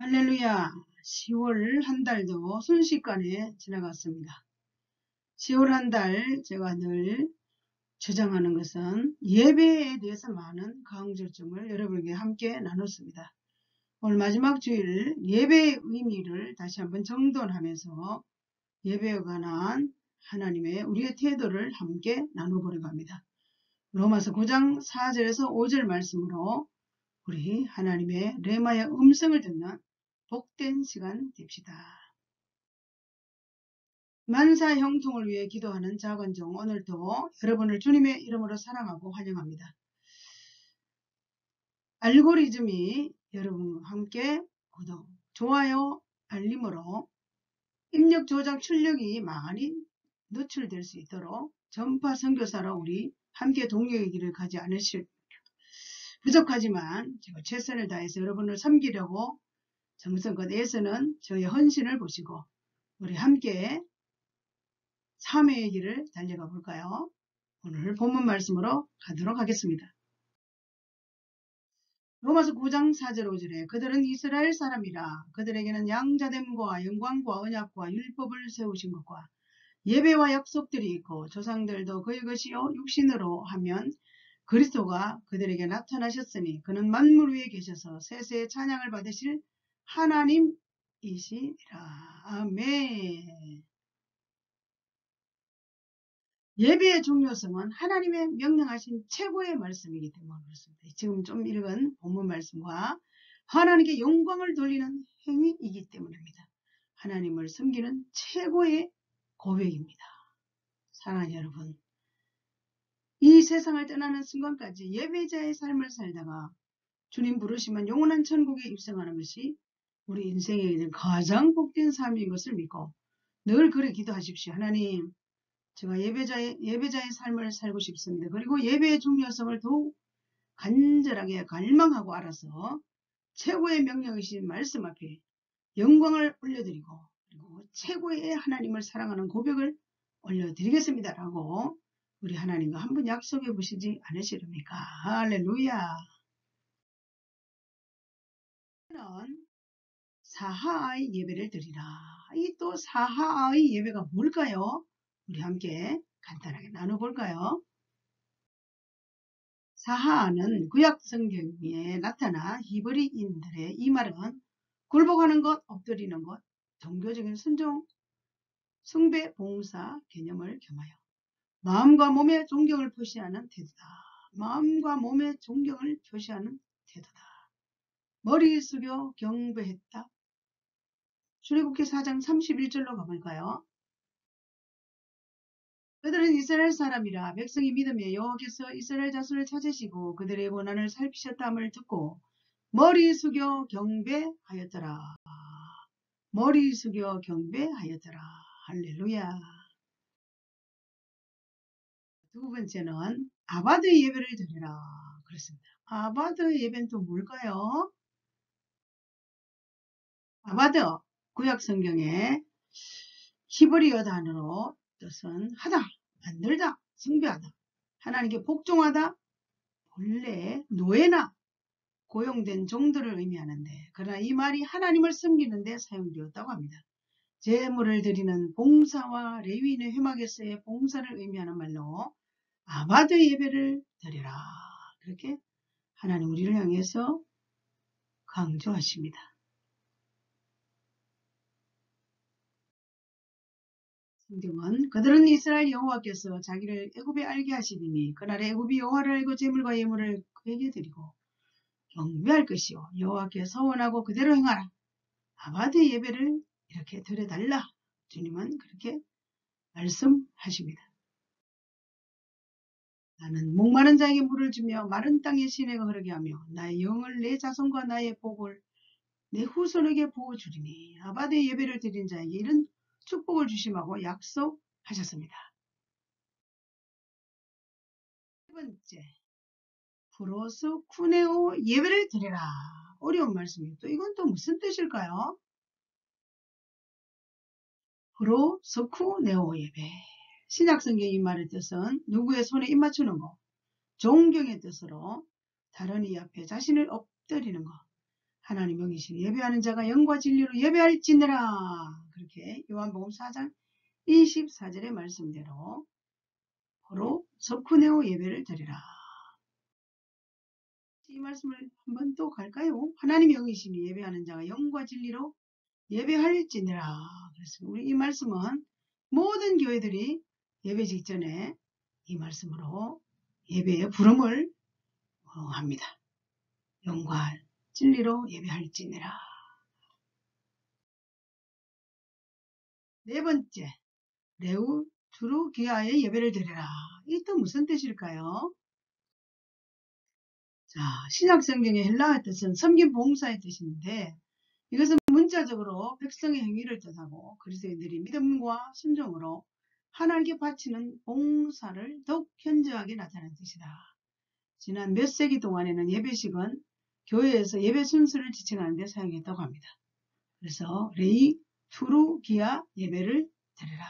할렐루야. 10월 한 달도 순식간에 지나갔습니다. 10월 한 달 제가 늘 주장하는 것은 예배에 대해서 많은 강조점을 여러분에게 함께 나눴습니다. 오늘 마지막 주일 예배의 의미를 다시 한번 정돈하면서 예배에 관한 하나님의 우리의 태도를 함께 나눠보려고 합니다. 로마서 9장 4절에서 5절 말씀으로 우리 하나님의 레마의 음성을 듣는 복된 시간 됩시다. 만사 형통을 위해 기도하는 작은 종, 오늘도 여러분을 주님의 이름으로 사랑하고 환영합니다. 알고리즘이 여러분과 함께 구독, 좋아요, 알림으로 입력 조작 출력이 많이 노출될 수 있도록 전파 선교사로 우리 함께 동료의 길을 가지 않으실 부족하지만 제가 최선을 다해서 여러분을 섬기려고 정성껏 애쓰는 저의 헌신을 보시고 우리 함께 참회의 길을 달려가 볼까요? 오늘 본문 말씀으로 가도록 하겠습니다. 로마서 9장 4절 5절에 그들은 이스라엘 사람이라 그들에게는 양자됨과 영광과 언약과 율법을 세우신 것과 예배와 약속들이 있고 조상들도 그의 것이요 육신으로 하면 그리스도가 그들에게 나타나셨으니 그는 만물 위에 계셔서 세세의 찬양을 받으실 하나님이시니라. 아멘. 예배의 중요성은 하나님의 명령하신 최고의 말씀이기 때문에 그렇습니다. 지금 좀 읽은 본문 말씀과 하나님께 영광을 돌리는 행위이기 때문입니다. 하나님을 섬기는 최고의 고백입니다. 사랑하는 여러분, 이 세상을 떠나는 순간까지 예배자의 삶을 살다가 주님 부르시면 영원한 천국에 입성하는 것이 우리 인생에 가장 복된 삶인 것을 믿고 늘 그래 기도하십시오. 하나님, 제가 예배자의 삶을 살고 싶습니다. 그리고 예배의 중요성을 더욱 간절하게 갈망하고 알아서 최고의 명령이신 말씀 앞에 영광을 올려드리고 그리고 최고의 하나님을 사랑하는 고백을 올려드리겠습니다. 라고 우리 하나님과 한번 약속해 보시지 않으시렵니까? 할렐루야. 사하의 예배를 드리라. 이 또 사하의 예배가 뭘까요? 우리 함께 간단하게 나눠볼까요? 사하는 구약 성경에 나타나 히브리인들의 이 말은 굴복하는 것, 엎드리는 것, 종교적인 순종, 숭배, 봉사 개념을 겸하여 마음과 몸의 존경을 표시하는 태도다. 마음과 몸의 존경을 표시하는 태도다. 머리 숙여 경배했다. 출애굽기 4장 31절로 가볼까요? 그들은 이스라엘 사람이라 백성이 믿음에 여호와께서 이스라엘 자손을 찾으시고 그들의 고난을 살피셨다함을 듣고 머리 숙여 경배하였더라. 머리 숙여 경배하였더라. 할렐루야. 두 번째는 아바드 예배를 드리라. 그렇습니다. 아바드 예배는 또 뭘까요? 아바드 구약 성경에 히브리어 단어로 뜻은 하다, 만들다, 숭배하다, 하나님께 복종하다, 본래 노예나 고용된 종들을 의미하는데 그러나 이 말이 하나님을 섬기는 데 사용되었다고 합니다. 제물을 드리는 봉사와 레위인의 회막에서의 봉사를 의미하는 말로 아바드 예배를 드리라. 그렇게 하나님 우리를 향해서 강조하십니다. 성경은 그들은 이스라엘 여호와께서 자기를 애굽에 알게 하시리니 그날에 애굽이 여호와를 알고 제물과 예물을 그에게 드리고 경배할 것이요 여호와께 서원하고 그대로 행하라. 아바드 예배를 이렇게 드려달라. 주님은 그렇게 말씀하십니다. 나는 목마른 자에게 물을 주며 마른 땅에 시내가 흐르게 하며 나의 영을 내 자손과 나의 복을 내 후손에게 부어주리니. 아바드 예배를 드린 자에게 이런 축복을 주심하고 약속하셨습니다. 세 번째, 프로스쿠네오 예배를 드리라. 어려운 말씀이에요. 또 이건 또 무슨 뜻일까요? 프로스쿠네오 예배. 신약성경 이 말의 뜻은 누구의 손에 입맞추는 것, 존경의 뜻으로 다른 이 앞에 자신을 엎드리는 것, 하나님 영이신 예배하는 자가 영과 진리로 예배할지니라. 그렇게 요한복음 4장 24절의 말씀대로 바로 석훈에오 예배를 드리라. 이 말씀을 한번 또 갈까요? 하나님 영이시니 예배하는 자가 영과 진리로 예배할지니라. 그래서 우리 이 말씀은 모든 교회들이 예배 직전에 이 말씀으로 예배의 부름을 합니다. 영과 진리로 예배할지니라. 네 번째, 레우 두루기아의 예배를 드려라. 이 또 무슨 뜻일까요? 자, 신약 성경의 헬라어 뜻은 섬김 봉사의 뜻인데 이것은 문자적으로 백성의 행위를 뜻하고 그리스도인들이 믿음과 순종으로 하나님께 바치는 봉사를 더욱 현저하게 나타내는 뜻이다. 지난 몇 세기 동안에는 예배식은 교회에서 예배 순서를 지칭하는 데 사용했다고 합니다. 그래서 레이 투루기아 예배를 드려라.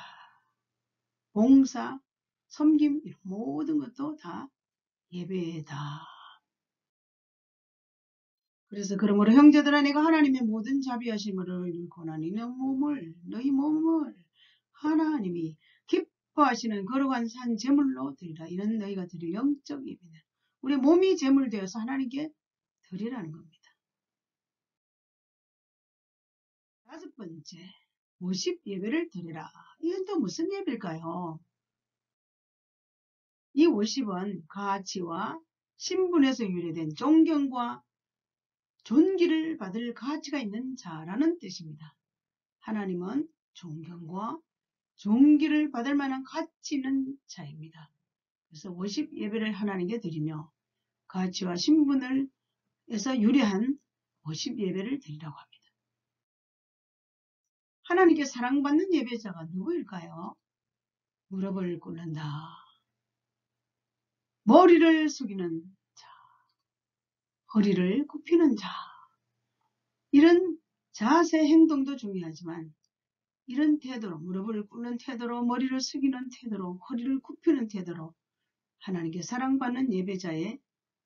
봉사, 섬김 이런 모든 것도 다 예배다. 그래서 그러므로 형제들아 내가 하나님의 모든 자비하심을 고나니 너희 몸을 하나님이 기뻐하시는 거룩한 산 제물로 드리라. 이는 너희가 드릴 영적 예배다. 우리 몸이 제물되어서 하나님께 드리라는 겁니다. 다섯 번째, 모십 예배를 드리라. 이건 또 무슨 예배일까요? 이 워십은 가치와 신분에서 유래된 존경과 존귀를 받을 가치가 있는 자라는 뜻입니다. 하나님은 존경과 존귀를 받을 만한 가치 있는 자입니다. 그래서 워십 예배를 하나님께 드리며 가치와 신분에서 유래한 워십 예배를 드리라고 합니다. 하나님께 사랑받는 예배자가 누구일까요? 무릎을 꿇는다. 머리를 숙이는 자, 허리를 굽히는 자. 이런 자세 행동도 중요하지만 이런 태도로 무릎을 꿇는 태도로 머리를 숙이는 태도로 허리를 굽히는 태도로 하나님께 사랑받는 예배자의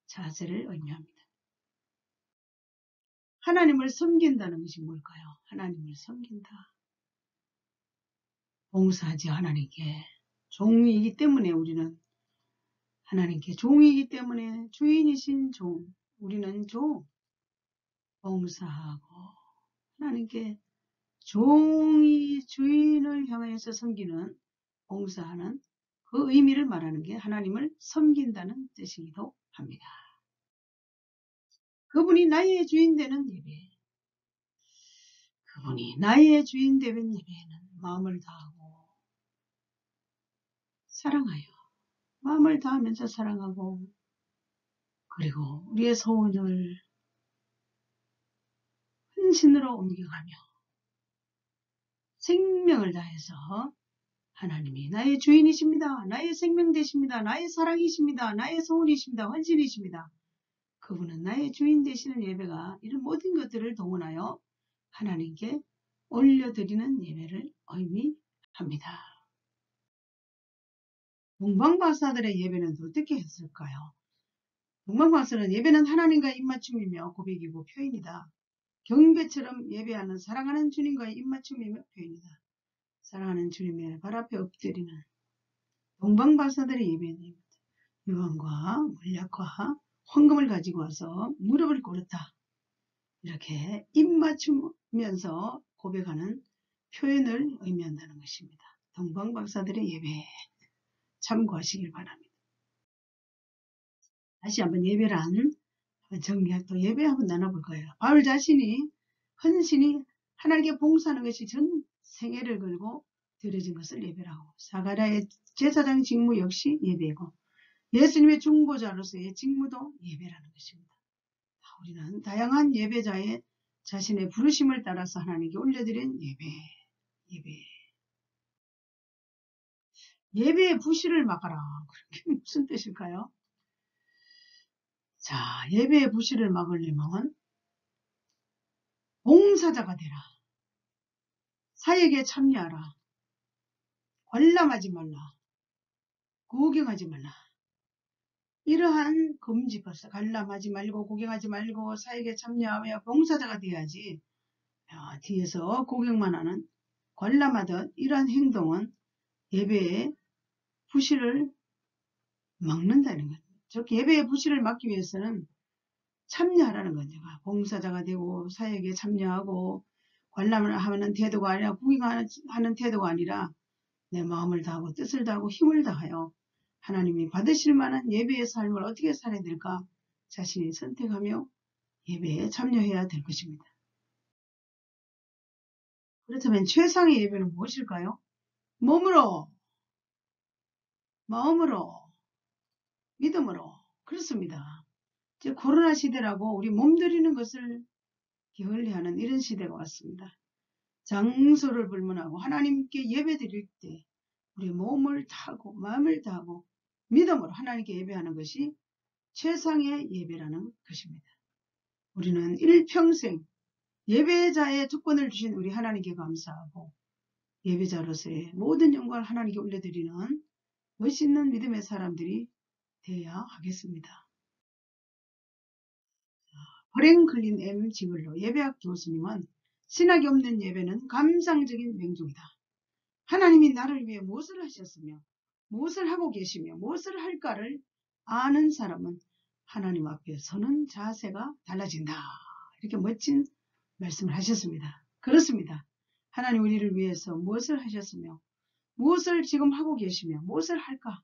자세를 의미합니다. 하나님을 섬긴다는 것이 뭘까요? 하나님을 섬긴다. 봉사하지 하나님께 종이기 때문에 우리는 하나님께 종이기 때문에 주인이신 종 우리는 종 봉사하고 하나님께 종이 주인을 향해서 섬기는 봉사하는 그 의미를 말하는 게 하나님을 섬긴다는 뜻이기도 합니다. 그분이 나의 주인 되는 예배, 그분이 나의 주인 되는 예배에는 마음을 다하고 사랑하여 마음을 다하면서 사랑하고 그리고 우리의 소원을 헌신으로 옮겨가며 생명을 다해서 하나님이 나의 주인이십니다. 나의 생명 되십니다. 나의 사랑이십니다. 나의 소원이십니다. 헌신이십니다. 그분은 나의 주인 되시는 예배가 이런 모든 것들을 동원하여 하나님께 올려드리는 예배를 의미합니다. 동방박사들의 예배는 어떻게 했을까요? 동방박사는 예배는 하나님과 입맞춤이며 고백이고 표현이다. 경배처럼 예배하는 사랑하는 주님과의 입맞춤이며 표현이다. 사랑하는 주님의 발 앞에 엎드리는 동방박사들의 예배는 유황과 물약과 황금을 가지고 와서 무릎을 꿇었다. 이렇게 입맞추면서 고백하는 표현을 의미한다는 것입니다. 동방박사들의 예배 참고하시길 바랍니다. 다시 한번 예배란 정리할 또 예배 한번 나눠볼 거예요. 바울 자신이 헌신이 하나님께 봉사하는 것이 전 생애를 걸고 드려진 것을 예배라고 사가랴의 제사장 직무 역시 예배고 예수님의 중보자로서의 직무도 예배라는 것입니다. 우리는 다양한 예배자의 자신의 부르심을 따라서 하나님께 올려드린 예배의 부실을 막아라. 그게 무슨 뜻일까요? 자, 예배의 부실을 막으려면 봉사자가 되라. 사역에 참여하라. 관람하지 말라. 구경하지 말라. 이러한 금지법사 관람하지 말고 구경하지 말고 사역에 참여하며 봉사자가 돼야지 뒤에서 구경만 하는 관람하듯 이러한 행동은 예배의 부실을 막는다는 거죠. 즉 예배의 부실을 막기 위해서는 참여하라는 거죠. 봉사자가 되고 사역에 참여하고 관람을 하는 태도가 아니라 구경하는 태도가 아니라 내 마음을 다하고 뜻을 다하고 힘을 다하여 하나님이 받으실 만한 예배의 삶을 어떻게 살아야 될까 자신이 선택하며 예배에 참여해야 될 것입니다. 그렇다면 최상의 예배는 무엇일까요? 몸으로, 마음으로, 믿음으로. 그렇습니다. 이제 코로나 시대라고 우리 몸들이는 것을 게을리하는 이런 시대가 왔습니다. 장소를 불문하고 하나님께 예배 드릴 때 우리 몸을 다하고 마음을 다하고 믿음으로 하나님께 예배하는 것이 최상의 예배라는 것입니다. 우리는 일평생 예배자의 특권을 주신 우리 하나님께 감사하고 예배자로서의 모든 영광을 하나님께 올려드리는 멋있는 믿음의 사람들이 되어야 하겠습니다. 프랭클린 M. 지글로 예배학 교수님은 신학이 없는 예배는 감상적인 맹종이다. 하나님이 나를 위해 무엇을 하셨으며 무엇을 하고 계시며 무엇을 할까를 아는 사람은 하나님 앞에 서는 자세가 달라진다. 이렇게 멋진 말씀을 하셨습니다. 그렇습니다. 하나님 우리를 위해서 무엇을 하셨으며 무엇을 지금 하고 계시며 무엇을 할까?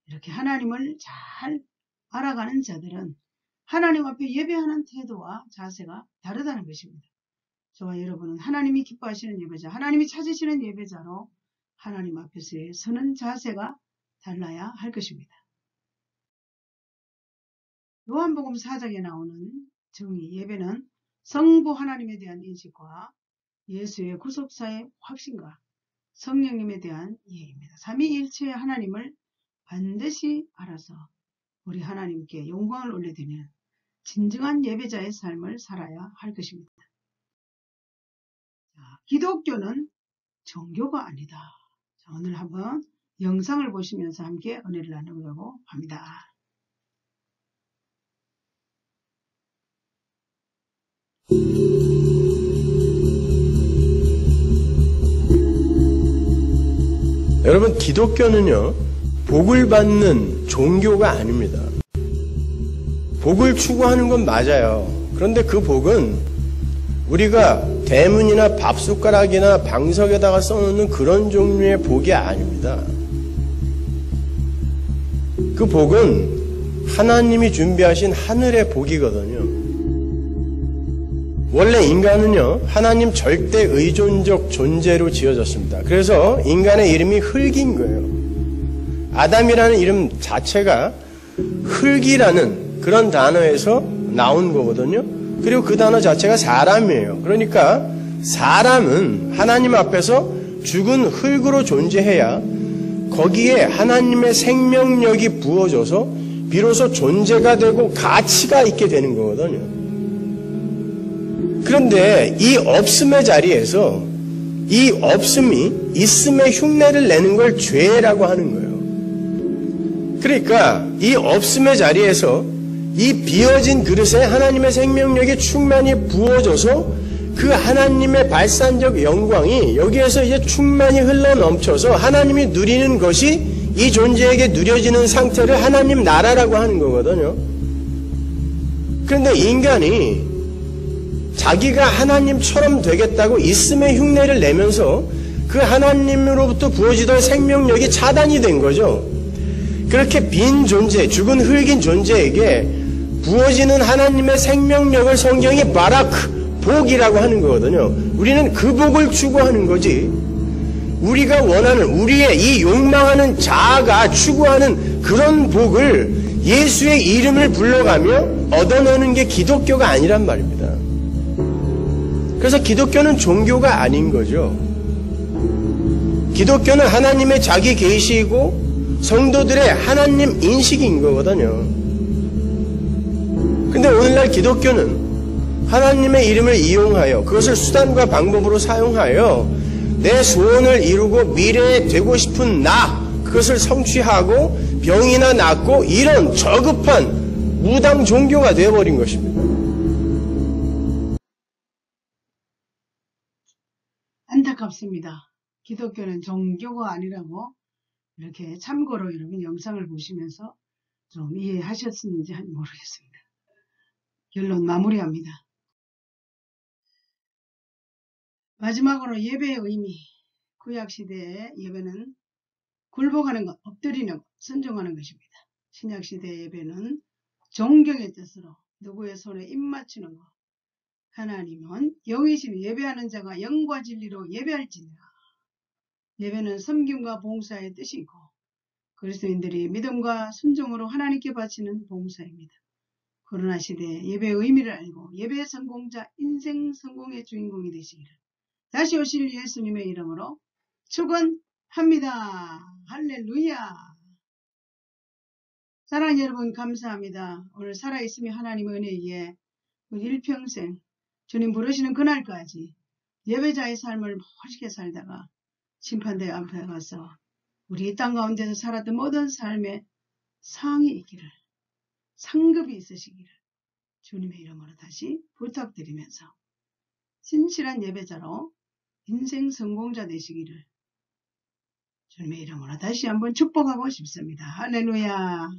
이렇게 하나님을 잘 알아가는 자들은 하나님 앞에 예배하는 태도와 자세가 다르다는 것입니다. 저와 여러분은 하나님이 기뻐하시는 예배자, 하나님이 찾으시는 예배자로 하나님 앞에서의 서는 자세가 달라야 할 것입니다. 요한복음 4장에 나오는 정의 예배는 성부 하나님에 대한 인식과 예수의 구속사의 확신과 성령님에 대한 이해입니다. 삼위일체의 하나님을 반드시 알아서 우리 하나님께 영광을 올려드리는 진정한 예배자의 삶을 살아야 할 것입니다. 기독교는 종교가 아니다. 오늘 한번 영상을 보시면서 함께 은혜를 나누려고 합니다. 여러분, 기독교는요, 복을 받는 종교가 아닙니다. 복을 추구하는 건 맞아요. 그런데 그 복은 우리가 대문이나 밥숟가락이나 방석에다가 써놓는 그런 종류의 복이 아닙니다. 그 복은 하나님이 준비하신 하늘의 복이거든요. 원래 인간은요, 하나님 절대 의존적 존재로 지어졌습니다. 그래서 인간의 이름이 흙인 거예요. 아담이라는 이름 자체가 흙이라는 그런 단어에서 나온 거거든요. 그리고 그 단어 자체가 사람이에요. 그러니까 사람은 하나님 앞에서 죽은 흙으로 존재해야 거기에 하나님의 생명력이 부어져서 비로소 존재가 되고 가치가 있게 되는 거거든요. 그런데 이 없음의 자리에서 이 없음이 있음의 흉내를 내는 걸 죄라고 하는 거예요. 그러니까 이 없음의 자리에서 이 비어진 그릇에 하나님의 생명력이 충만히 부어져서 그 하나님의 발산적 영광이 여기에서 이제 충만히 흘러넘쳐서 하나님이 누리는 것이 이 존재에게 누려지는 상태를 하나님 나라라고 하는 거거든요. 그런데 인간이 자기가 하나님처럼 되겠다고 있음의 흉내를 내면서 그 하나님으로부터 부어지던 생명력이 차단이 된 거죠. 그렇게 빈 존재, 죽은 흙인 존재에게 부어지는 하나님의 생명력을 성경이 바라크, 복이라고 하는 거거든요. 우리는 그 복을 추구하는 거지. 우리가 원하는, 우리의 이 욕망하는 자아가 추구하는 그런 복을 예수의 이름을 불러가며 얻어내는 게 기독교가 아니란 말입니다. 그래서 기독교는 종교가 아닌 거죠. 기독교는 하나님의 자기 계시이고 성도들의 하나님 인식인 거거든요. 근데 오늘날 기독교는 하나님의 이름을 이용하여 그것을 수단과 방법으로 사용하여 내 소원을 이루고 미래에 되고 싶은 나, 그것을 성취하고 병이나 낫고 이런 저급한 무당 종교가 되어버린 것입니다. 안타깝습니다. 기독교는 종교가 아니라고 이렇게 참고로 여러분 영상을 보시면서 좀 이해하셨는지 모르겠습니다. 결론 마무리합니다. 마지막으로 예배의 의미. 구약시대의 예배는 굴복하는 것, 엎드리는 것, 순종하는 것입니다. 신약시대의 예배는 존경의 뜻으로 누구의 손에 입 맞추는 것. 하나님은 영이시니 예배하는 자가 영과 진리로 예배할지니라. 예배는 섬김과 봉사의 뜻이고 그리스도인들이 믿음과 순종으로 하나님께 바치는 봉사입니다. 코로나 시대에 예배의 의미를 알고 예배의 성공자, 인생 성공의 주인공이 되시기를 다시 오실 예수님의 이름으로 축원합니다. 할렐루야. 사랑하는 여러분 감사합니다. 오늘 살아있으며 하나님의 은혜에 의해 일평생 주님 부르시는 그날까지 예배자의 삶을 멋있게 살다가 심판대 앞에 가서 우리 이 땅 가운데서 살았던 모든 삶의 상이 있기를, 상급이 있으시기를 주님의 이름으로 다시 부탁드리면서 진실한 예배자로 인생 성공자 되시기를 주님의 이름으로 다시 한번 축복하고 싶습니다. 할렐루야.